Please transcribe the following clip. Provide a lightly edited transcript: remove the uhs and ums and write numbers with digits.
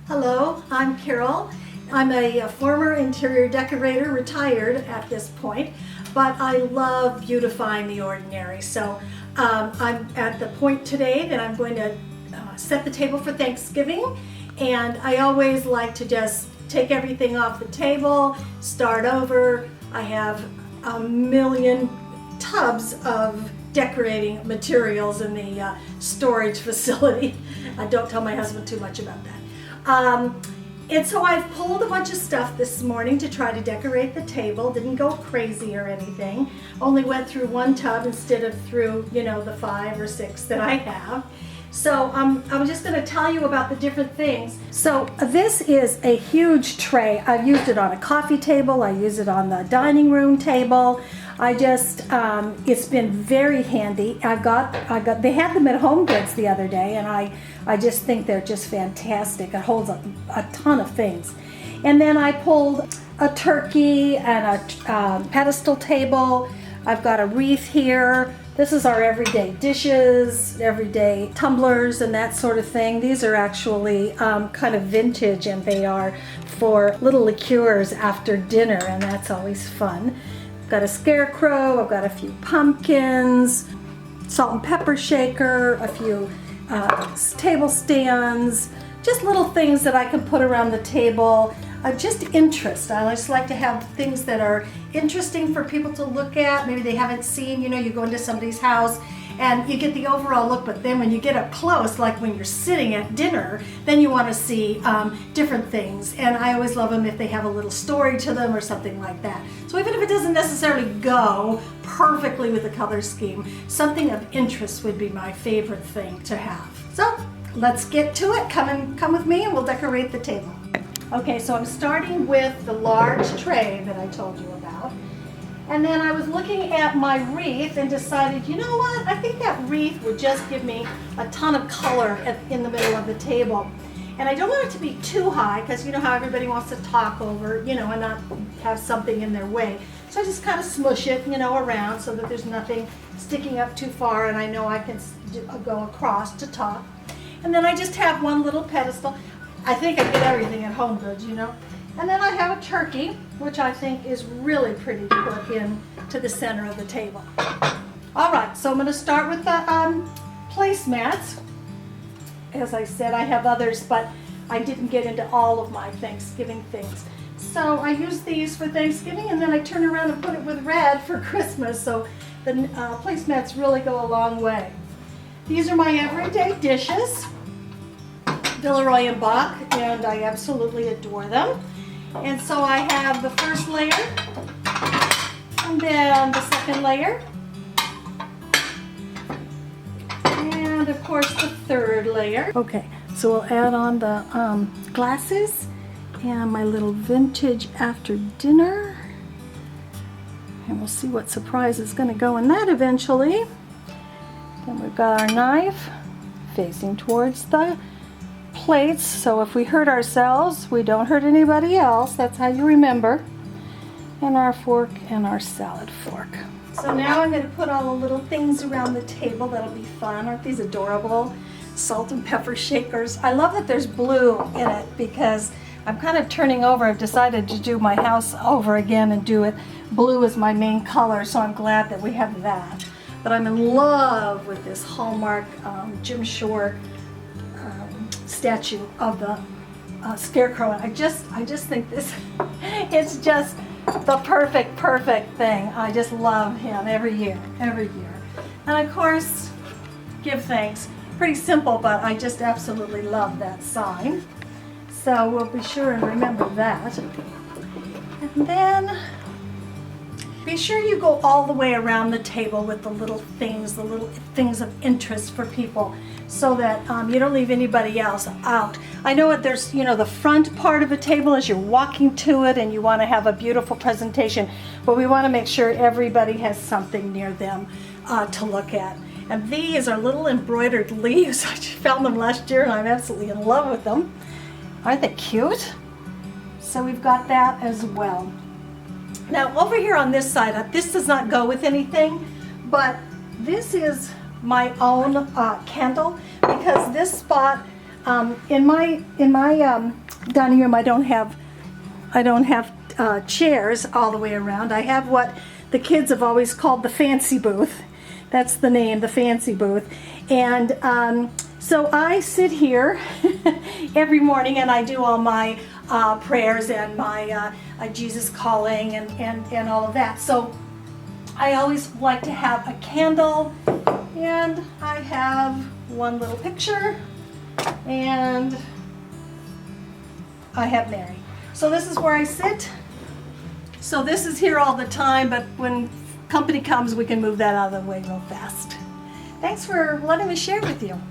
Hello, I'm Carol. I'm a former interior decorator, retired at this point, but I love beautifying the ordinary. So I'm at the point today that I'm going to set the table for Thanksgiving, and I always like to just take everything off the table, start over. I have a million tubs of decorating materials in the storage facility. Don't tell my husband too much about that. And so I've pulled a bunch of stuff this morning to try to decorate the table. Didn't go crazy or anything. Only went through one tub instead of through, the 5 or 6 that I have. So I'm just going to tell you about the different things. So this is a huge tray. I've used it on a coffee table. I use it on the dining room table. It's been very handy. They had them at Home Goods the other day, and I just think they're just fantastic. It holds a ton of things. And then I pulled a turkey and a pedestal table. I've got a wreath here. This is our everyday dishes, everyday tumblers and that sort of thing. These are actually kind of vintage, and they are for little liqueurs after dinner, and that's always fun. I've got a scarecrow, I've got a few pumpkins, salt and pepper shaker, a few table stands, just little things that I can put around the table. Just interest. I just like to have things that are interesting for people to look at. Maybe they haven't seen, you go into somebody's house and you get the overall look, but then when you get up close, like when you're sitting at dinner, then you want to see different things. And I always love them if they have a little story to them or something like that. So even if it doesn't necessarily go perfectly with the color scheme, something of interest would be my favorite thing to have. So let's get to it. Come with me and we'll decorate the table. Okay, so I'm starting with the large tray that I told you about. And then I was looking at my wreath and decided, you know what? I think that wreath would just give me a ton of color in the middle of the table. And I don't want it to be too high, because you know how everybody wants to talk over, and not have something in their way. So I just kind of smush it, around so that there's nothing sticking up too far, and I know I can go across to talk. And then I just have one little pedestal. I think I get everything at Home Goods, And then I have a turkey, which I think is really pretty to put in to the center of the table. All right, so I'm going to start with the placemats. As I said, I have others, but I didn't get into all of my Thanksgiving things. So I use these for Thanksgiving, and then I turn around and put it with red for Christmas, so the placemats really go a long way. These are my everyday dishes. Villeroy and Bach, and I absolutely adore them. And so I have the first layer, and then the second layer, and of course the third layer. Okay, so we'll add on the glasses and my little vintage after dinner, and we'll see what surprise is going to go in that eventually. Then we've got our knife facing towards the plates, so if we hurt ourselves, we don't hurt anybody else. That's how you remember. And our fork and our salad fork. So now I'm going to put all the little things around the table. That'll be fun. Aren't these adorable? Salt and pepper shakers. I love that there's blue in it, because I'm kind of turning over. I've decided to do my house over again and do it blue as my main color, so I'm glad that we have that. But I'm in love with this Hallmark Jim Shore statue of the scarecrow. I just think this it's just the perfect thing. I just love him every year. And of course, give thanks. Pretty simple, but I just absolutely love that sign. So we'll be sure and remember that. And then be sure you go all the way around the table with the little things of interest for people, so that you don't leave anybody else out. I know there's, the front part of a table as you're walking to it, and you want to have a beautiful presentation, but we want to make sure everybody has something near them to look at. And these are little embroidered leaves. I just found them last year, and I'm absolutely in love with them. Aren't they cute? So we've got that as well. Now over here on this side, this does not go with anything, but this is my own candle, because this spot In my dining room, I don't have chairs all the way around. I have what the kids have always called the fancy booth. That's the name, the fancy booth. And so I sit here every morning and I do all my prayers and my Jesus calling and all of that. So I always like to have a candle, and I have one little picture, and I have Mary. So this is where I sit. So this is here all the time, but when company comes, we can move that out of the way real fast. Thanks for letting me share with you.